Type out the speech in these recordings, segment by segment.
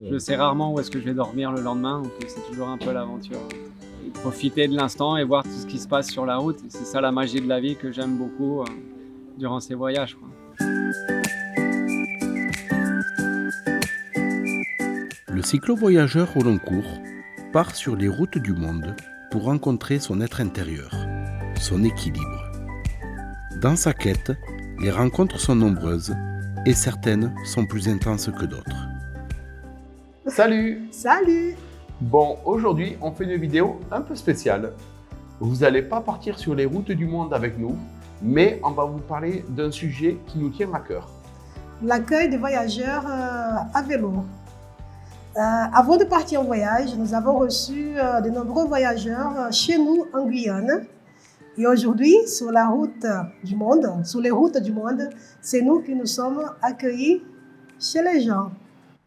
Je sais rarement où est-ce que je vais dormir le lendemain, donc c'est toujours un peu l'aventure. Et profiter de l'instant et voir tout ce qui se passe sur la route. C'est ça la magie de la vie que j'aime beaucoup durant ces voyages, quoi. Le cyclo-voyageur au long cours part sur les routes du monde pour rencontrer son être intérieur, son équilibre. Dans sa quête, les rencontres sont nombreuses et certaines sont plus intenses que d'autres. Salut! Salut! Bon, aujourd'hui, on fait une vidéo un peu spéciale. Vous n'allez pas partir sur les routes du monde avec nous, mais on va vous parler d'un sujet qui nous tient à cœur. L'accueil des voyageurs à vélo. Avant de partir en voyage, nous avons reçu de nombreux voyageurs chez nous en Guyane. Et aujourd'hui, sur les routes du monde, c'est nous qui nous sommes accueillis chez les gens.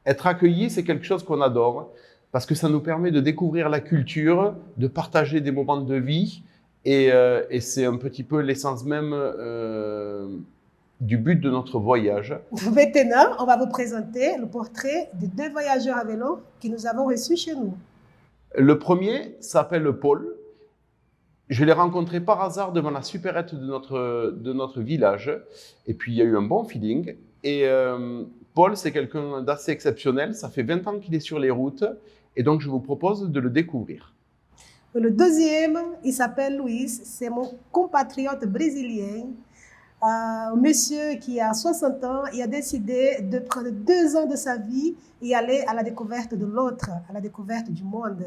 Être accueilli, c'est quelque chose qu'on adore parce que ça nous permet de découvrir la culture, de partager des moments de vie et c'est un petit peu l'essence même du but de notre voyage. Maintenant, on va vous présenter le portrait des 2 voyageurs à vélo que nous avons reçus chez nous. Le premier s'appelle Paul. Je l'ai rencontré par hasard devant la supérette de notre village et puis il y a eu un bon feeling. Et Paul, c'est quelqu'un d'assez exceptionnel. Ça fait 20 ans qu'il est sur les routes et donc je vous propose de le découvrir. Le deuxième, il s'appelle Luis. C'est mon compatriote brésilien. Un monsieur qui a 60 ans et a décidé de prendre 2 ans de sa vie et aller à la découverte de l'autre, à la découverte du monde.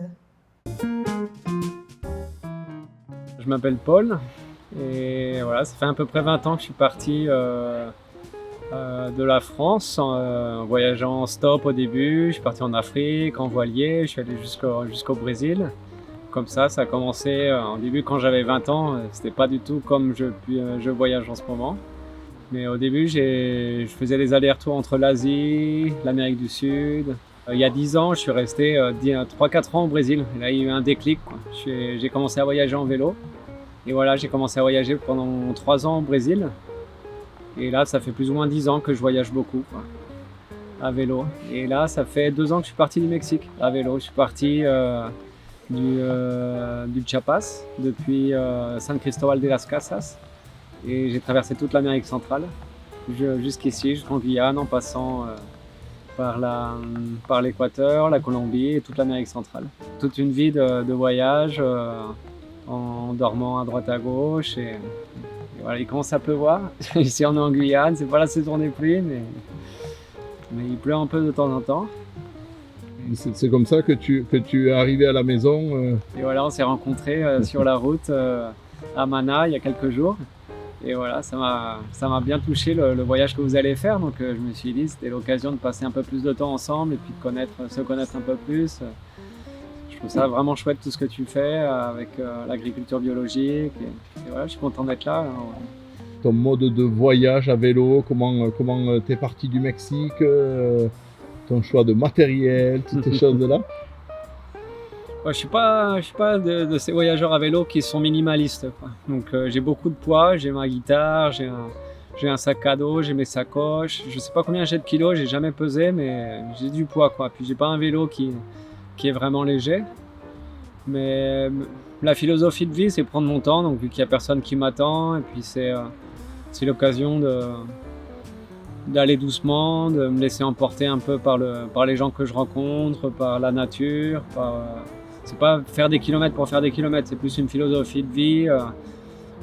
Je m'appelle Paul et voilà, ça fait à peu près 20 ans que je suis parti de la France en voyageant en stop au début. Je suis parti en Afrique, en voilier, je suis allé jusqu'au Brésil. Comme ça a commencé au début quand j'avais 20 ans, c'était pas du tout comme je voyage en ce moment. Mais au début, je faisais des allers-retours entre l'Asie, l'Amérique du Sud. Il y a 10 ans, je suis resté 3-4 ans au Brésil. Et là, il y a eu un déclic, quoi. J'ai commencé à voyager en vélo. Et voilà, j'ai commencé à voyager pendant 3 ans au Brésil. Et là, ça fait plus ou moins 10 ans que je voyage beaucoup, quoi, à vélo. Et là, ça fait 2 ans que je suis parti du Mexique à vélo. Je suis parti du Chiapas depuis San Cristóbal de las Casas. Et j'ai traversé toute l'Amérique centrale jusqu'ici, jusqu'en Guyane, en passant par l'Équateur, la Colombie et toute l'Amérique centrale. Toute une vie de voyage en dormant à droite à gauche. Et voilà, il commence à pleuvoir. Ici on est en Guyane, c'est pas la saison des pluies, mais il pleut un peu de temps en temps. C'est comme ça que tu es arrivé à la maison. Et voilà, on s'est rencontrés sur la route à Mana il y a quelques jours. Et voilà, ça m'a bien touché le voyage que vous allez faire. Donc je me suis dit c'était l'occasion de passer un peu plus de temps ensemble et puis de se connaître un peu plus. Je trouve ça vraiment chouette tout ce que tu fais avec l'agriculture biologique. Et voilà, je suis content d'être là. Ton mode de voyage à vélo, comment t'es parti du Mexique, ton choix de matériel, toutes ces choses-là. Ouais, je suis pas de ces voyageurs à vélo qui sont minimalistes, quoi. Donc j'ai beaucoup de poids, j'ai ma guitare, j'ai un sac à dos, j'ai mes sacoches. Je sais pas combien j'ai de kilos, j'ai jamais pesé, mais j'ai du poids, quoi. Puis j'ai pas un vélo qui est vraiment léger. Mais la philosophie de vie, c'est prendre mon temps, donc vu qu'il y a personne qui m'attend, et puis c'est l'occasion d'aller doucement, de me laisser emporter un peu par les gens que je rencontre, par la nature. C'est pas faire des kilomètres pour faire des kilomètres, c'est plus une philosophie de vie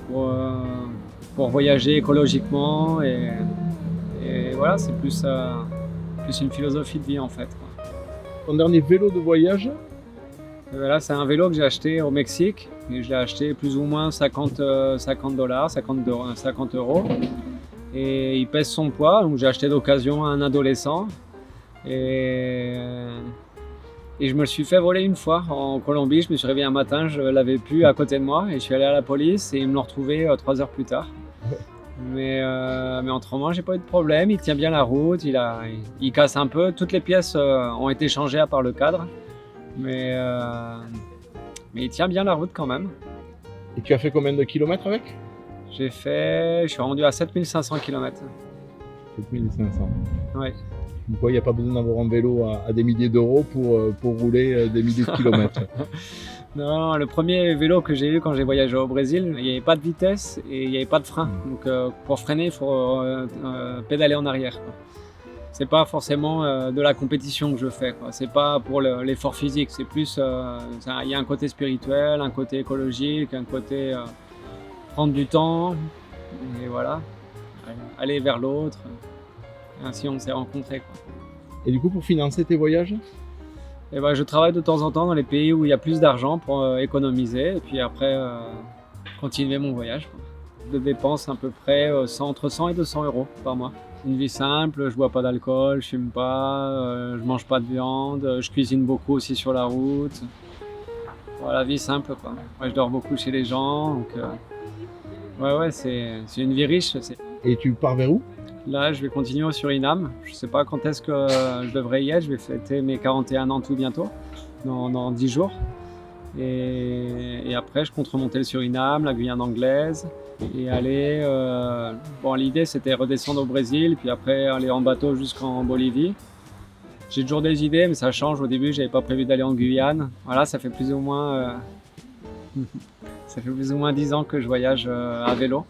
pour voyager écologiquement. Et voilà, c'est plus une philosophie de vie en fait, quoi. Ton dernier vélo de voyage? Là, c'est un vélo que j'ai acheté au Mexique. Et je l'ai acheté plus ou moins 50 €. Et il pèse son poids, donc j'ai acheté d'occasion à un adolescent. Et je me le suis fait voler une fois en Colombie. Je me suis réveillé un matin, je l'avais plus à côté de moi et je suis allé à la police et ils me l'ont retrouvé 3 heures plus tard. Mais autrement, j'ai pas eu de problème. Il tient bien la route, il casse un peu. Toutes les pièces ont été changées à part le cadre. Mais il tient bien la route quand même. Et tu as fait combien de kilomètres avec? Je suis rendu à 7500 km. 7500. Ouais. Il n'y a pas besoin d'avoir un vélo à des milliers d'euros pour rouler des milliers de kilomètres. Non, le premier vélo que j'ai eu quand j'ai voyagé au Brésil, il n'y avait pas de vitesse et il n'y avait pas de frein. Donc pour freiner, il faut pédaler en arrière, quoi. C'est pas forcément de la compétition que je fais, quoi. C'est pas pour l'effort physique, c'est plus, il y a un côté spirituel, un côté écologique, un côté prendre du temps et voilà, aller vers l'autre. Ainsi on s'est rencontrés, quoi. Et du coup, pour financer tes voyages? Et ben, je travaille de temps en temps dans les pays où il y a plus d'argent pour économiser et puis après continuer mon voyage, quoi. Je dépense à peu près entre 100 et 200 euros par mois. Une vie simple, je bois pas d'alcool, je fume pas, je mange pas de viande, je cuisine beaucoup aussi sur la route. Voilà, vie simple, quoi. Moi, je dors beaucoup chez les gens, donc ouais, c'est une vie riche. Et tu pars vers où? Là, je vais continuer au Suriname. Je sais pas quand est-ce que je devrais y être. Je vais fêter mes 41 ans tout bientôt, dans 10 jours. Et après, je compte remonter le Suriname, la Guyane anglaise et aller. Bon, l'idée c'était redescendre au Brésil, puis après aller en bateau jusqu'en Bolivie. J'ai toujours des idées, mais ça change. Au début, j'avais pas prévu d'aller en Guyane. Voilà, ça fait plus ou moins 10 ans que je voyage à vélo.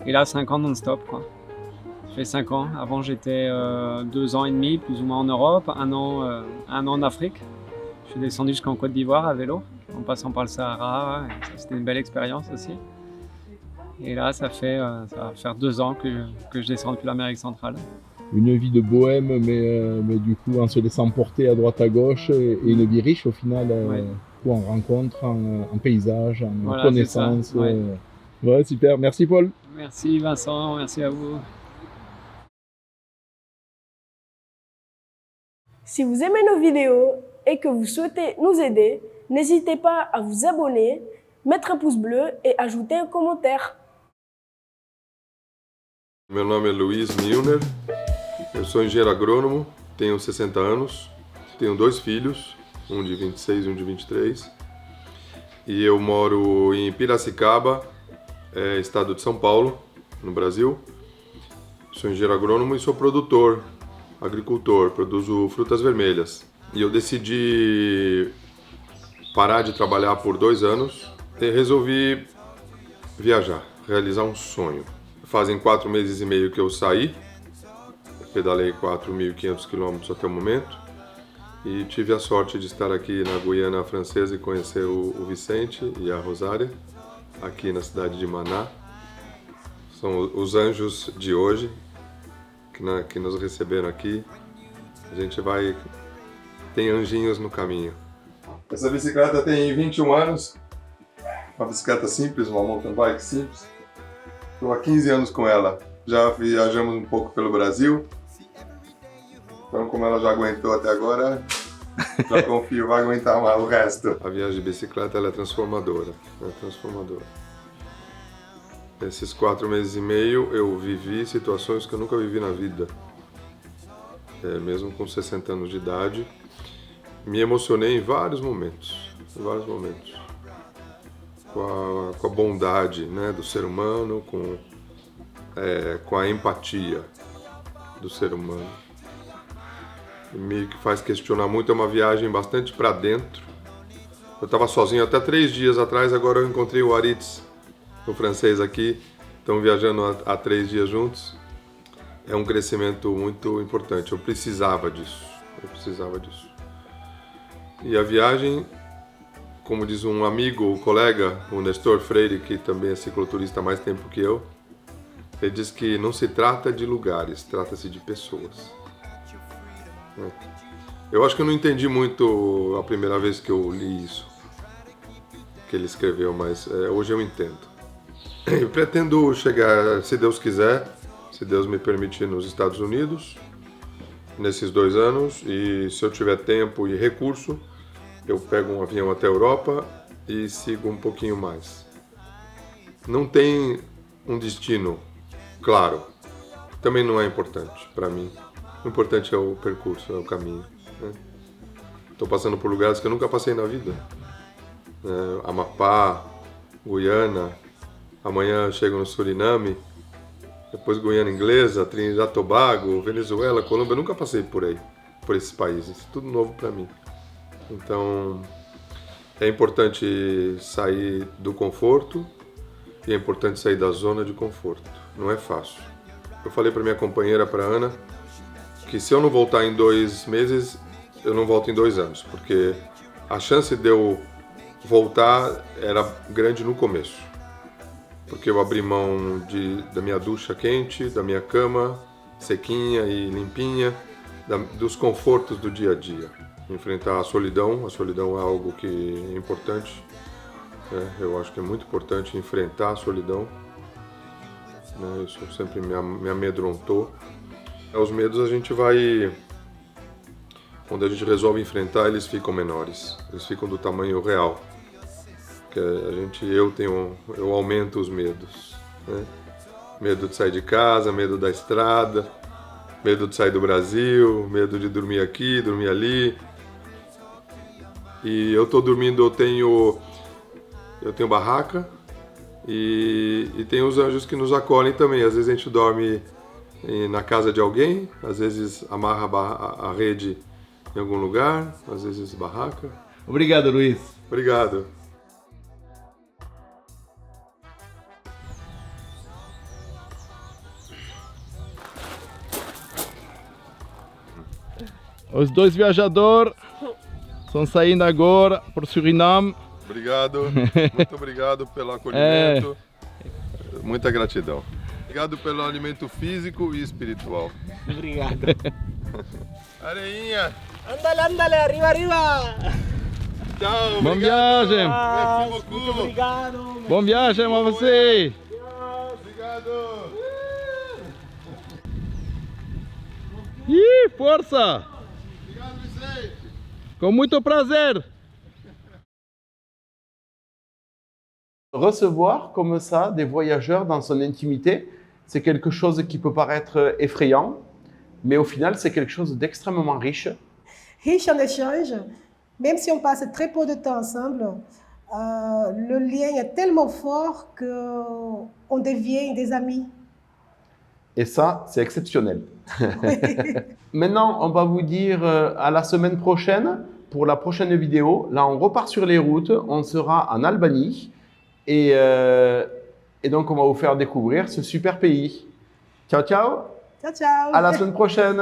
Et là, 5 ans non-stop, quoi. Ça fait 5 ans. Avant, j'étais 2 ans et demi, plus ou moins en Europe, un an en Afrique. Je suis descendu jusqu'en Côte d'Ivoire à vélo, en passant par le Sahara. C'était une belle expérience aussi. Et là, ça va faire 2 ans que je descends depuis l'Amérique centrale. Une vie de bohème, mais du coup en se laissant porter à droite à gauche, et une vie riche au final, Ouais. en rencontres, en paysages, en Voilà, connaissances. c'est ça, ouais. Ouais, super. Merci Paul. Merci Vincent, merci à vous. Si vous aimez nos vidéos et que vous souhaitez nous aider, n'hésitez pas à vous abonner, mettre un pouce bleu et ajouter un commentaire. Meu nome é Luiz Milner, eu sou engenheiro agrônomo, tenho 60 anos, tenho 2 filhos, um de 26 e um de 23, e eu moro em Piracicaba, estado de São Paulo, no Brasil. Sou engenheiro agrônomo e sou produtor, agricultor, produzo frutas vermelhas. E eu decidi parar de trabalhar por 2 anos e resolvi viajar, realizar um sonho. Fazem 4 meses e meio que eu saí, pedalei 4.500 quilômetros até o momento e tive a sorte de estar aqui na Guiana Francesa e conhecer o Vicente e a Rosária, aqui na cidade de Maná. São os anjos de hoje que nos receberam aqui. A gente tem anjinhos no caminho. Essa bicicleta tem 21 anos, uma bicicleta simples, uma mountain bike simples. Estou há 15 anos com ela, já viajamos um pouco pelo Brasil, então como ela já aguentou até agora, já confio, vai aguentar mais o resto. A viagem de bicicleta ela é transformadora, Esses 4 meses e meio eu vivi situações que eu nunca vivi na vida, mesmo com 60 anos de idade. Me emocionei em vários momentos. Com a bondade, né, do ser humano, com a empatia do ser humano. Me faz questionar muito, é uma viagem bastante para dentro. Eu estava sozinho até 3 dias atrás, agora eu encontrei o Aritz, o francês aqui, estamos viajando há 3 dias juntos. É um crescimento muito importante, eu precisava disso. E a viagem, como diz um amigo, um colega, o Nestor Freire, que também é cicloturista há mais tempo que eu, ele diz que não se trata de lugares, trata-se de pessoas. Eu acho que eu não entendi muito a primeira vez que eu li isso, que ele escreveu, mas hoje eu entendo. Eu pretendo chegar, se Deus quiser, se Deus me permitir, nos Estados Unidos, nesses 2 anos, e se eu tiver tempo e recurso, eu pego um avião até a Europa e sigo um pouquinho mais. Não tem um destino claro, também não é importante para mim. O importante é o percurso, é o caminho. Estou passando por lugares que eu nunca passei na vida. Amapá, Guiana, amanhã chego no Suriname, Depois Guiana Inglesa, Trinidad e Tobago, Venezuela, Colômbia, eu nunca passei por aí, por esses países, tudo novo para mim. Então é importante sair do conforto e é importante sair da zona de conforto, não é fácil. Eu falei para minha companheira, para Ana, que se eu não voltar em 2 meses, eu não volto em 2 anos, porque a chance de eu voltar era grande no começo. Porque eu abri mão da minha ducha quente, da minha cama sequinha e limpinha, dos confortos do dia a dia. Enfrentar a solidão é algo que é importante, né? Eu acho que é muito importante enfrentar a solidão, né? Isso sempre me amedrontou. Os medos a gente vai, quando a gente resolve enfrentar, eles ficam menores, eles ficam do tamanho real. Que eu aumento os medos, né? Medo de sair de casa, medo da estrada, medo de sair do Brasil, medo de dormir aqui, dormir ali. E eu tô dormindo, eu tenho barraca e tem os anjos que nos acolhem também. Às vezes a gente dorme na casa de alguém, às vezes amarra a rede em algum lugar, às vezes barraca. Obrigado, Luiz. Obrigado. Os 2 viajadores estão saindo agora para o Suriname. Obrigado, muito obrigado pelo acolhimento, muita gratidão. Obrigado pelo alimento físico e espiritual. Obrigado. Areinha! Andale, arriba, arriba! Tchau, Boa obrigado. viagem! Merci beaucoup. Muito obrigado! Boa viagem a você! Obrigado! Ih, força! Obrigado, Vicente! Com muito prazer! Recevoir comme ça des voyageurs dans son intimité, c'est quelque chose qui peut paraître effrayant, mais au final, c'est quelque chose d'extrêmement riche. Riche en échange, même si on passe très peu de temps ensemble, le lien est tellement fort qu'on devient des amis. Et ça, c'est exceptionnel. Maintenant, on va vous dire à la semaine prochaine pour la prochaine vidéo. Là, on repart sur les routes. On sera en Albanie. Et donc, on va vous faire découvrir ce super pays. Ciao, ciao. Ciao, ciao. À la semaine prochaine.